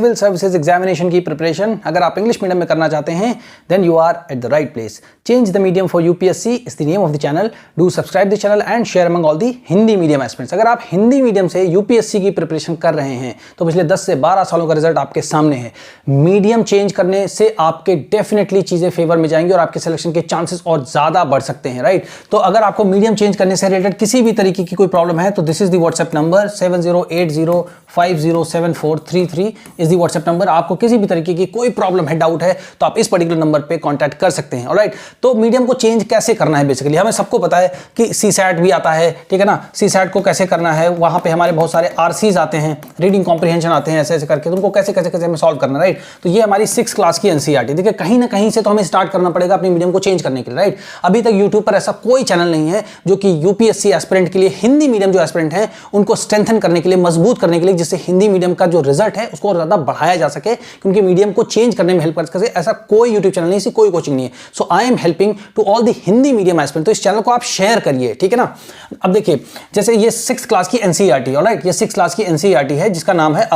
Civil services examination की preparation अगर आप इंग्लिश मीडियम में करना चाहते हैं then you are at the right place. Change the medium for UPSC is the name of the channel. Do subscribe the channel and share among all the Hindi medium aspirants. अगर आप Hindi medium से UPSC की preparation कर रहे हैं तो पिछले 10 से 12 सालों का रिजल्ट आपके सामने है। मीडियम चेंज करने से आपके डेफिनेटली चीजें फेवर में जाएंगी और आपके सिलेक्शन के चांसेस और ज्यादा बढ़ सकते हैं, राइट। तो अगर आपको मीडियम चेंज करने से रिलेटेड किसी भी तरीके की कोई प्रॉब्लम है तो this is the WhatsApp number 7080507433 is the WhatsApp number. आपको किसी भी तरीके की कोई प्रॉब्लम है, डाउट है तो आप इस पर्टिकुलर नंबर पे कांटेक्ट कर सकते हैं, ऑलराइट। तो मीडियम को चेंज कैसे करना है, बेसिकली हमें सबको पता है कि सीसैट भी आता है, ठीक है ना। सीसैट को कैसे करना है, वहां पे हमारे बहुत सारे आरसीज आते हैं, रीडिंग कॉम्प्रिहेंशन आते हैं, ऐसे ऐसे करके तुमको कैसे कैसे कैसे हमें सॉल्व करना है, राइट। तो ये हमारी 6th क्लास की एनसीईआरटी। देखिए कहीं ना कहीं से तो हमें स्टार्ट करना पड़ेगा अपनी मीडियम को चेंज करने के लिए, राइट। अभी तक यूट्यूब पर ऐसा कोई चैनल नहीं है जो कि यूपीएससी एस्पिरेंट के लिए हिंदी मीडियम जो एस्पिरेंट है उनको स्ट्रेंथन करने के लिए, मजबूत करने के लिए, जिससे हिंदी मीडियम का जो रिजल्ट है उसको ज्यादा बढ़ाया जा सके, क्योंकि मीडियम को चेंज करने में हेल्प कर सके। ऐसा कोई यूट्यूब चैनल नहीं, कोई कोचिंग नहीं है। So I am helping to all the Hindi medium aspirant. तो इस चैनल को आप शेयर करिए, ठीक है ना। अब देखिए जैसे ये 6th क्लास की एनसीईआरटी, ऑलराइट, ये 6th क्लास की एनसीईआरटी है जिसका नाम है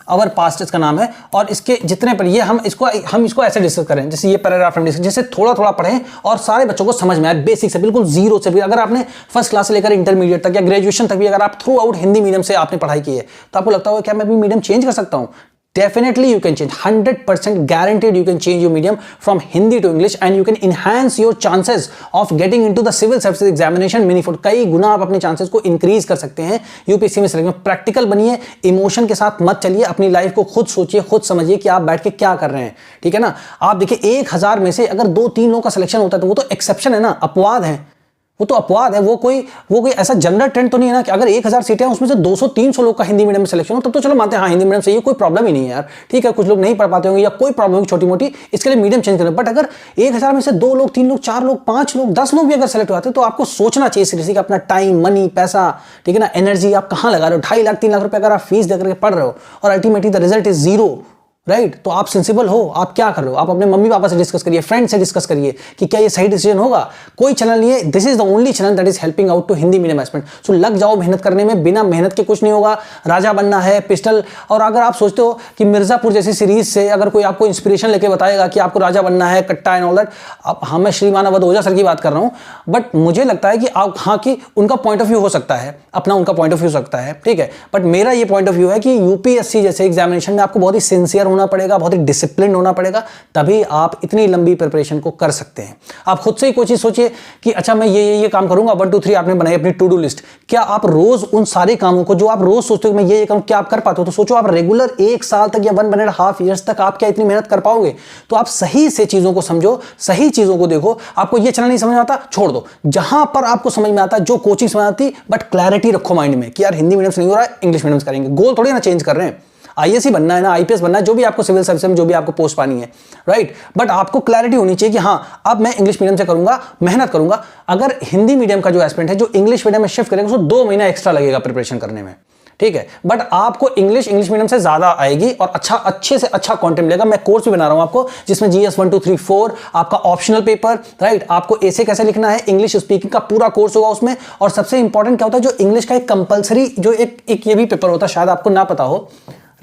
अवर पास्ट इसका नाम है। और इसके जितने पर ये हम इसको ऐसे डिस्कस करें, जैसे ये पैराग्राफ हम डिस्कस, जैसे थोड़ा थोड़ा पढ़ें और सारे बच्चों को समझ में आए, बेसिक से बिल्कुल जीरो से भी। अगर आपने फर्स्ट क्लास से लेकर इंटरमीडिएट तक या ग्रेजुएशन तक भी अगर आप थ्रू आउट हिंदी मीडियम से आपने पढ़ाई की है तो आपको लगता होगा क्या मैं भी मीडियम चेंज कर सकता हूं? Definitely you can change, 100% guaranteed you can change your medium from Hindi to English and you can enhance your chances of getting into the civil services examination meaningful। कई गुना आप अपने चांसेस को increase कर सकते हैं यूपीएससी में selection में। Practical बनिए, इमोशन के साथ मत चलिए, अपनी लाइफ को खुद सोचिए, खुद समझिए कि आप बैठ के क्या कर रहे हैं, ठीक है ना। आप देखिए 1000 में से अगर 2-3 लोगों का सिलेक्शन होता है तो वो तो एक्सेप्शन है ना, अपवाद है, वो तो अपवाद है। वो कोई ऐसा जनरल ट्रेंड तो नहीं है ना कि अगर 1000 सीटें हैं उसमें से 200-300 लोग का हिंदी मीडियम में सिलेक्शन हो तब तो चलो मानते हैं हाँ हिंदी मीडियम से ये कोई प्रॉब्लम ही नहीं है यार, ठीक है। कुछ लोग नहीं पढ़ पाते होंगे या कोई प्रॉब्लम होगी छोटी मोटी, इसके लिए मीडियम चेंज करें। बट अगर 1000 में से 2 लोग, 3 लोग, 4 लोग, 5 लोग, 10 लोग भी अगर सेलेक्ट होते हैं तो आपको सोचना चाहिए सीरियसली कि अपना टाइम, मनी, पैसा, ठीक है ना, एनर्जी आप कहां लगा रहे हो। 2.5 लाख 3 लाख रुपए अगर आप फीस देकर पढ़ रहे हो और ultimately the result is zero, right. तो आप सेंसिबल हो, आप क्या कर रहे हो, आप अपने मम्मी पापा से डिस्कस करिए, फ्रेंड से डिस्कस करिए कि क्या ये सही डिसीजन होगा। कोई चैनल नहीं है, this is the only channel that is helping out to Hindi medium aspirant. So लग जाओ मेहनत करने में, बिना मेहनत के कुछ नहीं होगा। राजा बनना है, पिस्टल। और अगर आप सोचते हो कि मिर्जापुर जैसी सीरीज से अगर कोई आपको इंस्पिरेशन लेके बताएगा कि आपको राजा बनना है, कट्टा एंड ऑल दैट, अब हाँ मैं श्रीमान अवध ओझा सर की बात कर रहा हूं, बट मुझे लगता है कि आप हाँ कि उनका पॉइंट ऑफ व्यू हो सकता है, अपना उनका पॉइंट ऑफ व्यू हो सकता है, ठीक है। बट मेरा ये पॉइंट ऑफ व्यू है कि यूपीएससी जैसे एग्जामिनेशन में आपको बहुत ही सिंसियर होना पड़ेगा, बहुत ही डिसिप्लिन होना पड़ेगा, तभी आप इतनी लंबी प्रिपरेशन को कर सकते हैं। आप खुद से ही कोई चीज सोचिए कि अच्छा मैं ये काम करूंगा, 1 2 3 आपने बनाई अपनी टू डू लिस्ट। क्या आप रोज उन सारे कामों को जो आप रोज सोचते हो कि मैं ये करूं, क्या आप कर पाते हो? तो सोचो आप रेगुलर 1 साल तक या 1.5 ईयर्स तक आप क्या इतनी मेहनत कर पाओगे? तो आप सही से चीजों को समझो, सही चीजों को देखो। आपको ये चैनल नहीं समझ में आता, छोड़ दो। जहां पर आपको समझ में आता, जो कोचिंग समझ आती, बट क्लैरिटी रखो माइंड में कि यार हिंदी मीडियम से नहीं हो रहा है, इंग्लिश मीडियम से करेंगे। गोल थोड़ी ना चेंज कर रहे हैं, आईएएस ही बनना है ना, आईपीएस बनना है, जो भी आपको सिविल सर्विस में जो भी आपको पोस्ट पानी है, राइट। बट आपको क्लैरिटी होनी चाहिए कि हाँ अब मैं इंग्लिश मीडियम से करूंगा, मेहनत करूंगा। अगर हिंदी मीडियम का जो एस्पिरेंट है जो इंग्लिश मीडियम में शिफ्ट करेगा उसको 2 महीना एक्स्ट्रा लगेगा प्रिपरेशन करने में, ठीक है। बट आपको इंग्लिश मीडियम से ज्यादा आएगी और अच्छे से अच्छा कंटेंट मिलेगा। मैं कोर्स भी बना रहा हूं आपको जिसमें जीएस 1 2 3 4 आपका ऑप्शनल पेपर, राइट, आपको ऐसे कैसे लिखना है, इंग्लिश स्पीकिंग का पूरा कोर्स होगा उसमें। और सबसे इंपॉर्टेंट क्या होता है, जो इंग्लिश का एक कंपलसरी जो एक ये भी पेपर होता है, शायद आपको ना पता हो,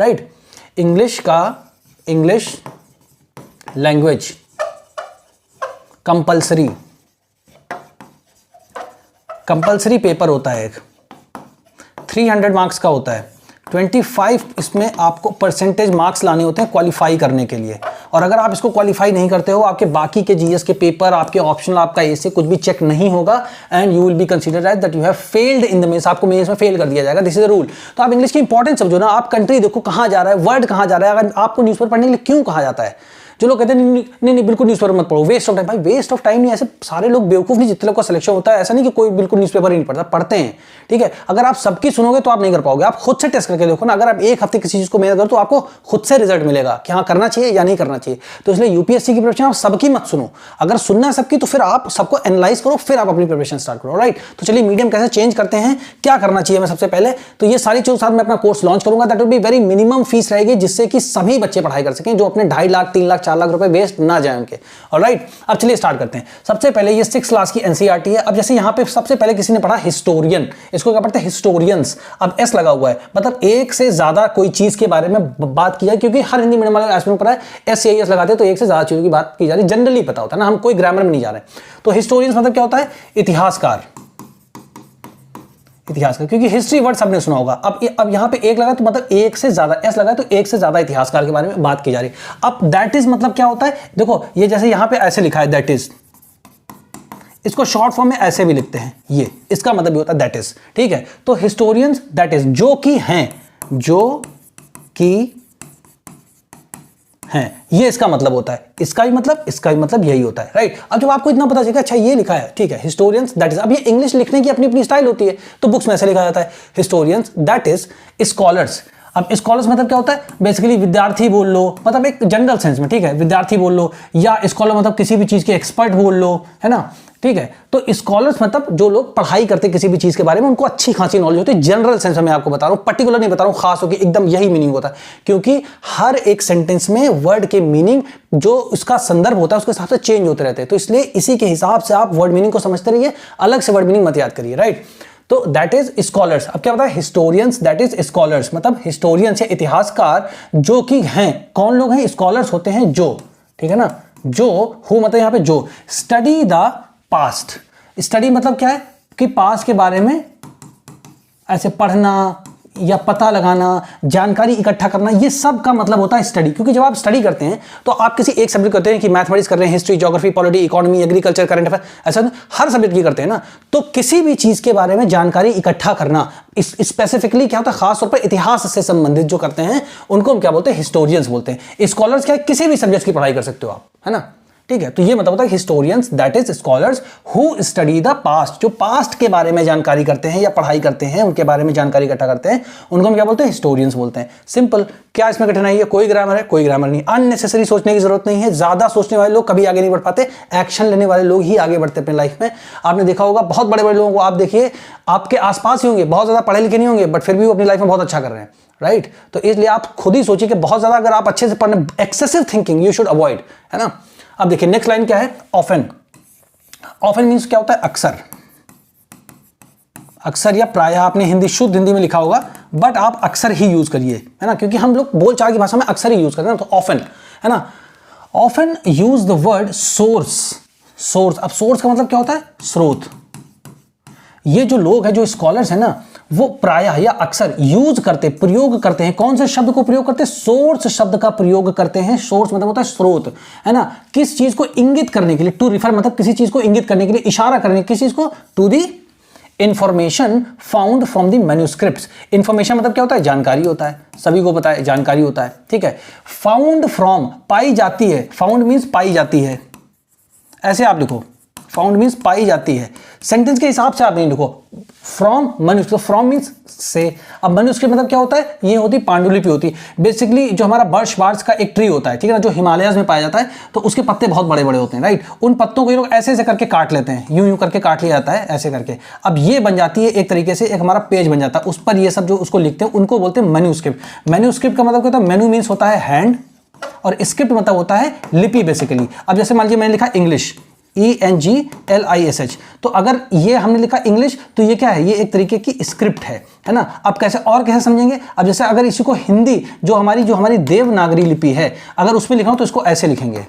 right. English language compulsory paper होता है, एक 300 मार्क्स का होता है। 25 इसमें आपको परसेंटेज मार्क्स लाने होते हैं क्वालिफाई करने के लिए। और अगर आप इसको क्वालिफाई नहीं करते हो, आपके बाकी के जीएस के पेपर, आपके ऑप्शनल, आपका ऐसे कुछ भी चेक नहीं होगा and you will be considered as that you have failed in the mains. आपको मेंस में फेल कर दिया जाएगा, दिस इज द रूल। तो आप इंग्लिश की इंपॉर्टेंस समझो ना, आप कंट्री देखो कहां जा रहा है, वर्ड कहां जा रहा है। अगर आपको न्यूज़पेपर पढ़ने के लिए क्यों कहा जाता है, जो लोग कहते हैं नहीं बिल्कुल न्यूज़पेपर मत पढ़ो, वेस्ट ऑफ टाइम। भाई वेस्ट ऑफ टाइम नहीं, ऐसे सारे लोग बेवकूफ नहीं जितने लोग का सिलेक्शन होता है। ऐसा नहीं कि कोई बिल्कुल न्यूज़पेपर ही नहीं पढ़ता, पढ़ते हैं, ठीक है। अगर आप सबकी सुनोगे तो आप नहीं कर पाओगे। आप खुद से टेस्ट करके देखो ना, अगर आप 1 हफ्ते किसी चीज को मेहनत करो तो आपको खुद से रिजल्ट मिलेगा कि हाँ करना चाहिए या नहीं करना चाहिए। तो इसलिए यूपीएससी की प्रिपरेशन आप सबकी मत सुनो, अगर सुनना है सबकी तो फिर आप सबको एनालाइज करो, फिर आप अपनी प्रिपरेशन स्टार्ट करो, राइट। तो चलिए मीडियम कैसे चेंज करते हैं, क्या करना चाहिए मैं सबसे पहले, तो ये सारी चीजों के साथ मैं अपना कोर्स लॉन्च करूंगा। That will be very minimum fees रहेगी जिससे कि सभी बच्चे पढ़ाई कर सकें, जो अपने 2.5 लाख 3 लाख 4 लाख रुपए वेस्ट ना जाए उनके। ऑलराइट, अब चलिए स्टार्ट करते हैं। सबसे पहले ये 6 क्लास की एनसीईआरटी है। अब जैसे यहाँ पे सबसे पहले किसी ने पढ़ा हिस्टोरियन, इसको क्या पढ़ते हैं हिस्टोरियंस। अब एस लगा हुआ है, मतलब एक से ज्यादा कोई चीज के बारे में बात किया, क्योंकि हर हिंदी मीडियम वाले एस्पिरेंट पढ़ा है एस लगाते हैं तो एक से ज्यादा चीजों की बात की जा रही, जनरली पता होता है ना, हम कोई ग्रामर में नहीं जा रहे। तो हिस्टोरियंस मतलब क्या होता है, इतिहासकार, इतिहासकार, क्योंकि हिस्ट्री वर्ड सबने सुना होगा। अब यहां पे एक लगा तो मतलब एक से ज्यादा, एस लगा तो एक से ज्यादा इतिहासकार के बारे में बात की जा रही है। अब दैट इज मतलब क्या होता है, देखो ये जैसे यहां पे ऐसे लिखा है दैट इज, इसको शॉर्ट फॉर्म में ऐसे भी लिखते हैं, ये इसका मतलब भी होता है दैट इज। ठीक है, तो हिस्टोरियंस दैट इज जो कि हैं, जो कि हैं, ये इसका मतलब होता है। इसका भी मतलब यही होता है। राइट, अब जब आपको इतना पता चलेगा अच्छा ये लिखा है, ठीक है, हिस्टोरियंस दैट इज। अब ये इंग्लिश लिखने की अपनी अपनी स्टाइल होती है, तो बुक्स में ऐसे लिखा जाता है हिस्टोरियंस दैट इज स्कॉलर्स। अब स्कॉलर्स मतलब क्या होता है, बेसिकली विद्यार्थी बोल लो, मतलब एक जनरल सेंस में, ठीक है, विद्यार्थी बोल लो, या स्कॉलर मतलब किसी भी चीज के एक्सपर्ट बोल लो, है ना। ठीक है, तो स्कॉलर्स मतलब जो लोग पढ़ाई करते किसी भी चीज के बारे में, उनको अच्छी खासी नॉलेज होती है। जनरल सेंस में मैं आपको बता रहा हूं, पर्टिकुलर नहीं बता रहा हूं, खास होकर एकदम यही मीनिंग होता है, क्योंकि हर एक सेंटेंस में वर्ड के मीनिंग जो उसका संदर्भ होता है उसके हिसाब से चेंज होते रहते हैं। तो इसलिए इसी के हिसाब से आप वर्ड मीनिंग को समझते रहिए, अलग से वर्ड मीनिंग मत याद करिए। राइट, तो दैट इज स्कॉलर्स। अब क्या होता है, हिस्टोरियंस दैट इज स्कॉलर्स, मतलब हिस्टोरियंस या इतिहासकार जो कि हैं, कौन लोग हैं, स्कॉलर्स होते हैं जो, ठीक है ना, जो हु मतलब यहां पे जो, स्टडी द पास्ट। स्टडी मतलब क्या है कि पास्ट के बारे में ऐसे पढ़ना या पता लगाना, जानकारी इकट्ठा करना, ये सब का मतलब होता है स्टडी। क्योंकि जब आप स्टडी करते हैं तो आप किसी एक सब्जेक्ट करते हैं कि मैथमेटिक्स कर रहे हैं, history, geography, polity, economy, agriculture, current affair, ऐसा हर सब्जेक्ट की करते हैं ना। तो किसी भी चीज के बारे में जानकारी इकट्ठा करना, स्पेसिफिकली क्या होता है, खासतौर पर इतिहास से संबंधित जो करते हैं उनको हम क्या बोलते हैं, हिस्टोरियंस बोलते हैं। स्कॉलर्स क्या है, किसी भी सब्जेक्ट की पढ़ाई कर सकते हो आप, है ना। ठीक है, तो ये मतलब होता है historians that is scholars who study the past, जो पास्ट के बारे में जानकारी करते हैं या पढ़ाई करते हैं, उनके बारे में जानकारी इकट्ठा करते हैं, उनको हम क्या बोलते हैं, हिस्टोरियंस बोलते हैं। सिंपल, क्या इसमें कठिनाई है, कोई ग्रामर है, कोई ग्रामर नहीं, अननेसेसरी सोचने की जरूरत नहीं है। ज्यादा सोचने वाले लोग कभी आगे नहीं बढ़ पाते, एक्शन लेने वाले लोग ही आगे बढ़ते अपने लाइफ में। आपने देखा होगा बहुत बड़े बड़े लोगों को, आप देखिए आपके आसपास ही होंगे, बहुत ज्यादा पढ़े लिखे नहीं होंगे, बट फिर भी वो अपनी लाइफ में बहुत अच्छा कर रहे हैं। राइट, तो इसलिए आप खुद ही सोचिए कि बहुत ज्यादा अगर आप अच्छे से पढ़ने, excessive thinking you should avoid, है ना। अब देखिए नेक्स्ट लाइन क्या है, ऑफन। ऑफन मींस क्या होता है, अक्सर, अक्सर या प्रायः आपने हिंदी, शुद्ध हिंदी में लिखा होगा, बट आप अक्सर ही यूज करिए, है ना, क्योंकि हम लोग बोलचाल की भाषा में अक्सर ही यूज करते हैं, तो ऑफन, है ना। Often use the word source. Source, अब सोर्स का मतलब क्या होता है, स्रोत। ये जो लोग हैं, जो स्कॉलर्स हैं ना, वो प्रायः या अक्सर यूज करते, प्रयोग करते हैं, कौन से शब्द को प्रयोग करते हैं, सोर्स शब्द का प्रयोग करते हैं। सोर्स मतलब होता है स्रोत, है ना, किस चीज को इंगित करने के लिए, टू रिफर मतलब किसी चीज को इंगित करने के लिए, इशारा करने, किस चीज को, to the information found from the manuscripts. Information मतलब क्या होता है, जानकारी होता है, सभी को पता है जानकारी होता है। ठीक है, फाउंड फ्रॉम, पाई जाती है, फाउंड मीन्स पाई जाती है, ऐसे आप लिखो, फाउंड मीन्स पाई जाती है। सेंटेंस के हिसाब से आप नहीं लिखो, फ्रॉम मैन्युस्क्रिप्ट, फ्रॉम मीन्स से। अब मैन्युस्क्रिप्ट मतलब क्या होता है, ये होती पांडुलिपि होती, बेसिकली जो हमारा बर्च बार्च का एक ट्री होता है, ठीक है ना, जो हिमालयस में पाया जाता है, तो उसके पत्ते बहुत बड़े बड़े होते हैं। राइट, उन पत्तों को ये लोग ऐसे ऐसे करके काट लेते हैं, यूं यूं करके काट लिया जाता है, ऐसे करके। अब ये बन जाती है एक तरीके से, एक हमारा पेज बन जाता है, उस पर ये सब जो उसको लिखते हैं उनको बोलते हैं मैन्युस्क्रिप्ट। मैन्युस्क्रिप्ट का मतलब क्या होता है, मेनू मीन्स होता है हैंड, और स्क्रिप्ट मतलब होता है लिपि बेसिकली। अब जैसे मान लीजिए मैंने लिखा इंग्लिश, ENGLISH, तो अगर ये हमने लिखा इंग्लिश, तो ये क्या है, ये एक तरीके की स्क्रिप्ट है ना। अब कैसे और कैसे समझेंगे, अब जैसे अगर इसी को हिंदी, जो हमारी देवनागरी लिपि है, अगर उसमें लिखा हो तो इसको ऐसे लिखेंगे।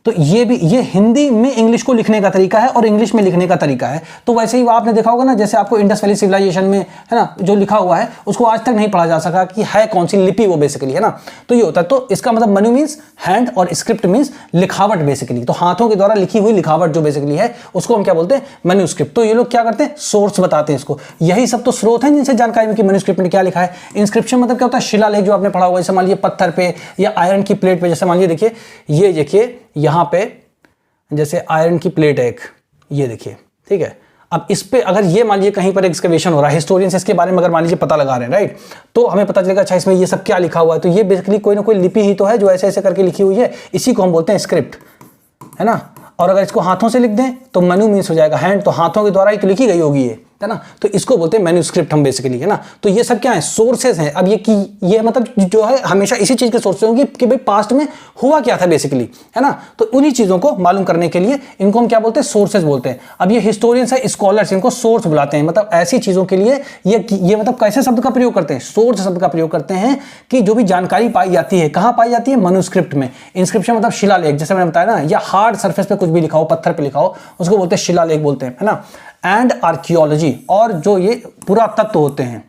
तो ये भी, ये हिंदी में इंग्लिश को लिखने का तरीका है और इंग्लिश में लिखने का तरीका है। तो वैसे ही आपने देखा होगा ना, जैसे आपको इंडस वैली सिविलाइजेशन में, है ना, जो लिखा हुआ है उसको आज तक नहीं पढ़ा जा सका कि है कौन सी लिपि वो बेसिकली, है ना। तो ये होता है, तो इसका मतलब मनु मीन्स हैंड और स्क्रिप्ट मीन्स लिखावट बेसिकली। तो हाथों के द्वारा लिखी हुई लिखावट जो बेसिकली है उसको हम क्या बोलते हैं, मैन्युस्क्रिप्ट। तो ये लोग क्या करते हैं, सोर्स बताते हैं इसको। यही सब तो स्रोत हैं जिनसे जानकारी मिलती है मैन्युस्क्रिप्ट में क्या लिखा है। इंस्क्रिप्शन मतलब क्या होता है, शिलालेख जो आपने पढ़ा हुआ है, जैसे मान लीजिए पत्थर पे या आयरन की प्लेट पे, जैसे मान लीजिए देखिए, ये देखिए यहाँ पे जैसे आयरन की प्लेट है एक, ये देखिए, ठीक है। अब इस पे अगर ये मान लीजिए कहीं पर एक्सकवेशन हो रहा है, हिस्टोरियंस इसके बारे में अगर मान लीजिए पता लगा रहे हैं, राइट, तो हमें पता चलेगा अच्छा इसमें ये सब क्या लिखा हुआ है। तो ये बेसिकली कोई ना कोई लिपि ही तो है जो ऐसे ऐसे करके लिखी हुई है, इसी को हम बोलते हैं स्क्रिप्ट, है ना। और अगर इसको हाथों से लिख दें तो मनु मीन्स हो जाएगा हैंड, तो हाथों के द्वारा ही तो लिखी गई होगी ये, है ना। तो इसको बोलते हैं मैन्युस्क्रिप्ट हम बेसिकली, है ना। तो ये सब क्या है, सोर्सेज हैं। अब ये मतलब जो है हमेशा इसी चीज के सोर्सेज होंगे कि भाई पास्ट में हुआ क्या था बेसिकली, है ना। तो उन्हीं चीजों को मालूम करने के लिए इनको हम क्या बोलते हैं, सोर्सेज बोलते हैं। अब ये हिस्टोरियंस है, स्कॉलर्स इनको सोर्स बुलाते हैं, मतलब ऐसी चीजों के लिए ये मतलब कैसे शब्द का प्रयोग करते हैं, सोर्स शब्द का प्रयोग करते हैं कि जो भी जानकारी पाई जाती है, कहां पाई जाती है, मैन्युस्क्रिप्ट में। इंस्क्रिप्शन मतलब शिलालेख, जैसे मैंने बताया ना, या हार्ड सरफेस पे कुछ भी लिखा हो, पत्थर पे लिखा हो, उसको बोलते हैं शिलालेख बोलते हैं, है ना। एंड आर्कियोलॉजी, और जो ये पुरातत्व होते हैं।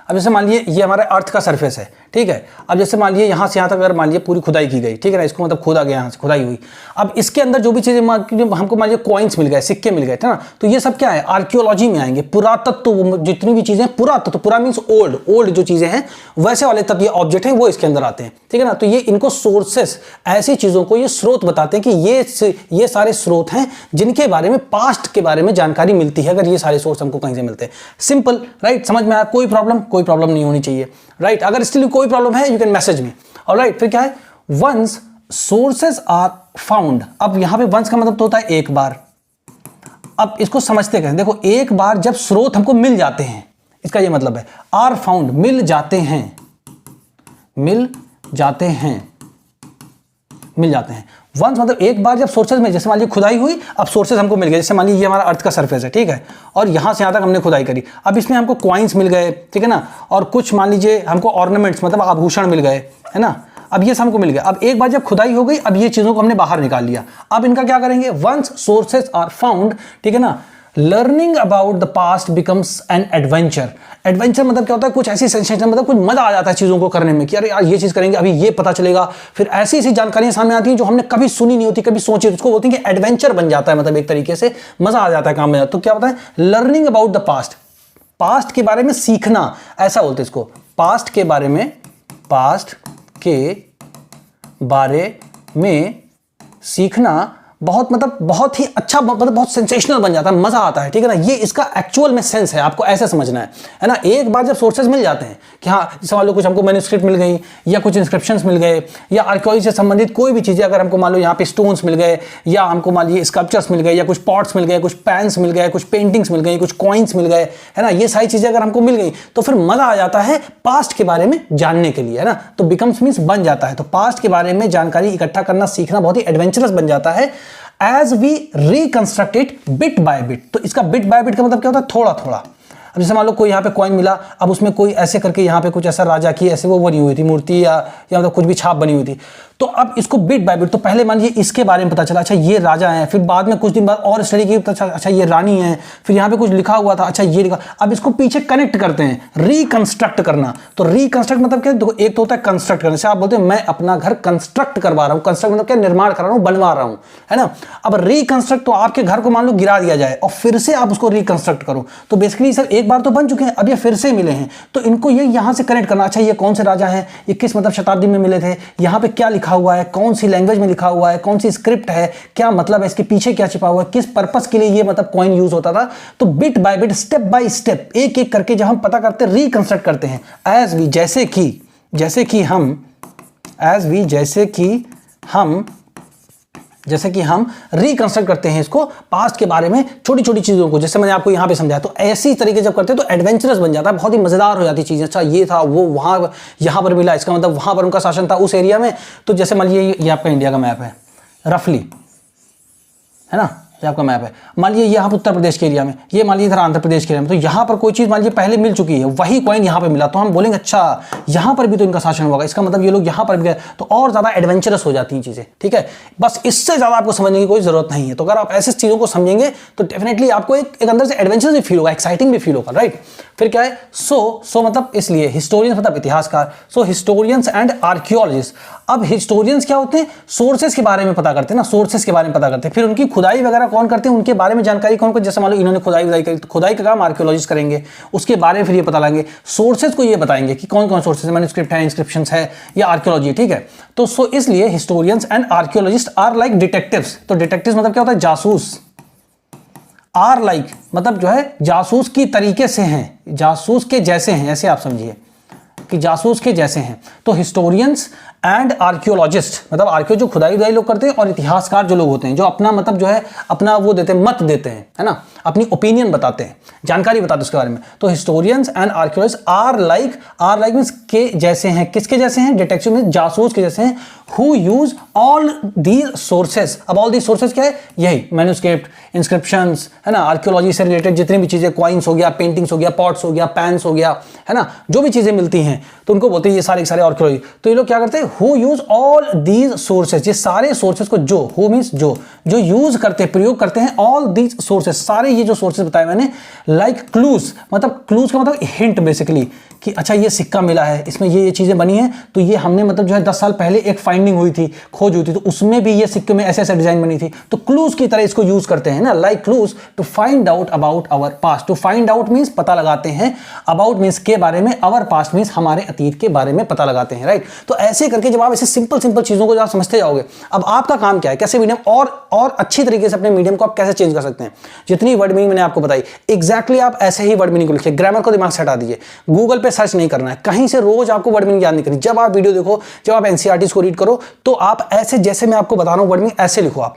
अब जैसे मान लीजिए ये हमारे अर्थ का सरफेस है, ठीक है। अब जैसे मान लीजिए यहाँ से यहाँ तक अगर मान लीजिए पूरी खुदाई की गई, ठीक है ना, इसको मतलब खोदा गया, यहाँ से खुदाई हुई। अब इसके अंदर जो भी चीजें हमको मान लीजिए कॉइन्स मिल गए, सिक्के मिल गए, है ना, तो ये सब क्या है, आर्कियोलॉजी में आएंगे। पुरातत्व, जितनी भी चीजें पुरातत्व, पुरा मीन्स ओल्ड जो चीजें हैं वैसे वाले तब ये ऑब्जेक्ट हैं वो इसके अंदर आते हैं, ठीक है ना। तो ये इनको सोर्सेस, ऐसी चीजों को ये स्रोत बताते हैं कि ये सारे स्रोत हैं जिनके बारे में, पास्ट के बारे में जानकारी मिलती है, अगर ये सारे सोर्स हमको कहीं से मिलते हैं। सिंपल, राइट, समझ में आया। कोई प्रॉब्लम नहीं होनी चाहिए, राइट। अगर स्टिल कोई प्रॉब्लम है you can message me, alright. फिर क्या है, वंस सोर्सेस आर फाउंड। अब यहां पे वंस का मतलब तो होता है एक बार। अब इसको समझते कैसे, देखो, एक बार जब स्रोत हमको मिल जाते हैं, इसका ये मतलब है, आर फाउंड, मिल जाते हैं, वंस मतलब एक बार जब सोर्सेज में, जैसे मान लीजिए खुदाई हुई, अब सोर्सेज हमको मिल गए। जैसे मान लीजिए ये हमारा अर्थ का सरफेस है, ठीक है, और यहां से यहां तक हमने खुदाई करी। अब इसमें हमको कॉइन्स मिल गए, ठीक है ना, और कुछ मान लीजिए हमको ऑर्नामेंट्स मतलब आभूषण मिल गए, है ना। अब ये सब हमको मिल गया। अब एक बार जब खुदाई हो गई, अब ये चीजों को हमने बाहर निकाल लिया। अब इनका क्या करेंगे, वंस सोर्सेज आर फाउंड, ठीक है ना, learning about the past becomes an adventure. Adventure मतलब क्या होता है, कुछ ऐसी सेंसेशन, मतलब कुछ मजा आ जाता है चीजों को करने में, कि अरे यार ये चीज करेंगे, अभी ये पता चलेगा। फिर ऐसी ऐसी जानकारियां सामने आती हैं जो हमने कभी सुनी नहीं होती, कभी सोची, उसको बोलते हैं कि एडवेंचर बन जाता है, मतलब एक तरीके से मजा आ जाता है काम में। तो क्या होता है, learning about the past, past के बारे में सीखना, ऐसा बोलते हैं इसको। पास्ट के बारे में सीखना बहुत मतलब बहुत ही अच्छा, मतलब बहुत सेंसेशनल बन जाता है, मजा आता है, ठीक है ना। ये इसका एक्चुअल में सेंस है, आपको ऐसे समझना है ना। एक बार जब सोर्सेज मिल जाते हैं कि हाँ, जैसे मान लो कुछ हमको मैन्युस्क्रिप्ट मिल गई, या कुछ इंस्क्रिप्शंस मिल गए, या आर्कियोलॉजी से संबंधित कोई भी चीजें, अगर हमको मान लो यहाँ पे स्टोन्स मिल गए, या हमको मान लीजिए स्कल्पचर्स मिल गए, या कुछ पॉट्स मिल गए, कुछ पैन्स मिल गए, कुछ पेंटिंग्स मिल गई, कुछ कॉइन्स मिल गए, है ना, ये सारी चीजें अगर हमको मिल गई तो फिर मजा आ जाता है पास्ट के बारे में जानने के लिए, है ना। तो बिकम्स मीन्स बन जाता है। तो पास्ट के बारे में जानकारी इकट्ठा करना, सीखना बहुत ही एडवेंचरस बन जाता है as we reconstruct it bit by bit। तो इसका बिट बाय बिट का मतलब क्या होता है, थोड़ा थोड़ा। अब जैसे मान लो कोई यहाँ पे कॉइन मिला, अब उसमें कोई ऐसे करके यहाँ पे कुछ ऐसा राजा की ऐसे वो बनी हुई थी मूर्ति, या मतलब कुछ भी छाप बनी हुई थी। तो अब इसको बिट बाय बिट, तो पहले मान लीजिए इसके बारे में पता चला, अच्छा ये राजा है, फिर बाद में कुछ दिन बाद और स्टडी की, अच्छा ये रानी है, फिर यहाँ पे कुछ लिखा हुआ था, अच्छा ये लिखा। अब इसको पीछे कनेक्ट करते हैं, रिकंस्ट्रक्ट करना। तो रिकंस्ट्रक्ट मतलब क्या, देखो, एक तो होता है कंस्ट्रक्ट करने से, आप बोलते हैं मैं अपना घर कंस्ट्रक्ट करवा रहा हूँ, कंस्ट्रक्ट मतलब क्या, निर्माण कर रहा हूँ, बनवा रहा हूँ, है ना। अब रिकंस्ट्रक्ट तो आपके घर को मान लो गिरा दिया जाए और फिर से आप उसको रिकंस्ट्रक्ट करो, तो बेसिकली सर एक बार तो बन चुके हैं, अब ये फिर से मिले हैं, तो इनको ये यहाँ से कनेक्ट करना। अच्छा ये कौन से राजा हैं, ये किस मतलब शताब्दी में मिले थे, यहाँ पे क्या लिखा हुआ है, कौन सी लैंग्वेज में लिखा हुआ है, कौन सी स्क्रिप्ट है, क्या मतलब है, इसके पीछे क्या छिपा हुआ है, किस पर्पस के लिए ये मतलब कॉइन यूज होता था। तो bit by bit, step by step, एक एक करके जब हम पता करते हैं, रिकंस्ट्रक्ट करते हैं। एज वी, जैसे कि हम रिकंस्ट्रक्ट करते हैं इसको, पास्ट के बारे में छोटी छोटी चीजों को, जैसे मैंने आपको यहां पे समझाया। तो ऐसी तरीके जब करते हैं तो एडवेंचरस बन जाता है, बहुत ही मजेदार हो जाती चीजें। अच्छा ये था, वो वहां यहां पर मिला, इसका मतलब वहां पर उनका शासन था उस एरिया में। तो जैसे मान लीजिए ये आपका इंडिया का मैप है रफली, है ना, ये आपका मैप है। मान लीजिए यहाँ पर उत्तर प्रदेश के एरिया में, ये मान लीजिए इधर आंध्र प्रदेश के एरिया में, तो यहाँ पर कोई चीज़ मान लीजिए पहले मिल चुकी है, वही कॉइन यहाँ पे मिला, तो हम बोलेंगे अच्छा यहाँ पर भी तो इनका शासन होगा, इसका मतलब ये लोग यहाँ पर भी गए, तो और ज़्यादा एडवेंचरस हो जाती हैं चीज़ें, ठीक है। बस इससे ज़्यादा आपको समझने की कोई ज़रूरत नहीं है। तो अगर आप ऐसी चीज़ों को समझेंगे तो डेफिनेटली आपको एक अंदर से एडवेंचरस भी फील होगा, एक्साइटिंग भी फील होगा, राइट। फिर क्या है, सो मतलब इसलिए हिस्टोरियंस मतलब इतिहासकार, सो हिस्टोरियंस एंड आर्कियोलॉजिस्ट। अब हिस्टोरियंस क्या होते हैं, सोर्सेस के बारे में पता करते हैं ना, सोर्सेस के बारे में पता करते हैं। फिर उनकी खुदाई वगैरह कौन करते हैं, उनके बारे में जानकारी कौन को, जैसे मान लो इन्होंने खुदाई करी, तो खुदाई का काम आर्कियोलॉजिस्ट करेंगे, उसके बारे में फिर ये पता लगाएंगे। सोर्सेज को ये बताएंगे कि कौन कौन सोर्सेज, मैन्युस्क्रिप्ट है, इंस्क्रिप्शंस है, या आर्कियोलॉजी, ठीक है। तो सो इसलिए historians and archaeologists are like detectives. तो डिटेक्टिव्स मतलब क्या होता है, जासूस। आर लाइक मतलब जो है जासूस की तरीके से हैं, जासूस के जैसे हैं, ऐसे आप समझिए। कि जासूस के जैसे हैं। तो हिस्टोरियंस एंड आर्कियोलॉजिस्ट, मतलब आर्कियो जो खुदाई लोग करते हैं, और इतिहासकार जो लोग होते हैं, जो अपना मतलब जो है अपना वो देते हैं, मत देते हैं, है ना, अपनी ओपिनियन बताते हैं, जानकारी बताते हैं उसके बारे में। तो historians and archaeologists are like means के जैसे हैं, किसके जैसे हैं, डिटेक्टिव मींस जासूस के जैसे हैं, who use all these sources. अब ऑल दीज सोर्सेस क्या है, यही मैन्युस्क्रिप्ट, इंस्क्रिप्शंस, है ना, आर्कियोलॉजी से रिलेटेड जितनी भी चीजें, कॉइन्स हो गया, पेंटिंग्स हो गया, पॉट्स हो गया, पैन्स हो गया, है ना, जो भी चीजें मिलती हैं तो उनको बोलते हैं ये सारे आर्कियोलॉजी। तो ये लोग क्या करते हैं, who use all these sources, ये सारे सोर्सेस को, जो हु मींस जो यूज करते हैं, प्रयोग करते हैं, ऑल दीज सोर्सेस, सारे ये जो सोर्सेस बताए मैंने, लाइक क्लूज, मतलब क्लूज का मतलब हिंट बेसिकली, कि अच्छा ये सिक्का मिला है, इसमें ये चीजें बनी हैं, तो ये हमने मतलब जो है 10 साल पहले एक फाइंडिंग हुई थी, खोज हुई थी, तो उसमें भी ये सिक्के में ऐसे डिजाइन बनी थी, तो क्लूज की तरह इसको यूज करते हैं ना, like clues to find out about our past. To find out means पता लगाते हैं, अबाउट मींस के बारे में, आवर पास्ट मींस हमारे अतीत के बारे में पता लगाते हैं, राइट। तो ऐसे करके जब आप ऐसे सिंपल चीजों को जब आप समझते जाओगे, अब आपका काम क्या है, कैसे मीडियम और अच्छी तरीके से अपने मीडियम को आप कैसे चेंज कर सकते हैं। जितनी वर्ड मीनिंग मैंने आपको बताई, एग्जैक्टली आप ऐसे ही वर्ड मीनिंग को लिखिए, ग्रामर को दिमाग से हटा दीजिए, गूगल पे सर्च नहीं करना है, कहीं से रोज आपको वर्ड मीनिंग याद नहीं करनी। जब आप वीडियो देखो, जब आप एनसीईआरटीज़ को रीड करो, तो आप ऐसे जैसे मैं आपको बता रहा हूं वर्ड मीनिंग ऐसे लिखो आप,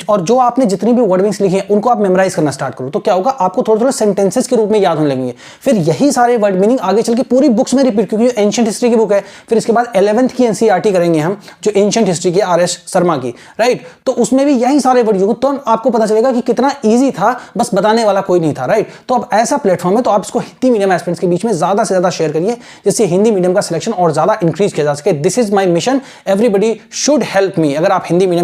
और जो आपने जितनी भी वर्ड मीनिंग्स लिखी हैं उनको आप मेमोराइज करना स्टार्ट करो। तो क्या होगा, आपको थोड़े थोड़े सेंटेंसेस के रूप में याद होने लगेंगे। फिर यही सारे वर्ड मीनिंग आगे चल के पूरी बुक्स में रिपीट, क्योंकि एंशिएंट हिस्ट्री की बुक है। फिर इसके बाद 11th की एनसीईआरटी करेंगे हम, जो एंशिएंट हिस्ट्री की आर एस शर्मा की, राइट। तो उसमें भी यही सारे वर्ड होंगे, तो आपको पता चलेगा कि कितना ईजी था, बस बताने वाला कोई नहीं था, राइट। तो अब ऐसा प्लेटफॉर्म है, तो आप इसको हिंदी मीडियम एस्पिरेंट्स के बीच में ज्यादा से ज्यादा शेयर करिए, जिससे हिंदी मीडियम का सिलेक्शन और ज्यादा इंक्रीज किया जा सके। This is my mission, everybody should help me. अगर आप हिंदी मीडियम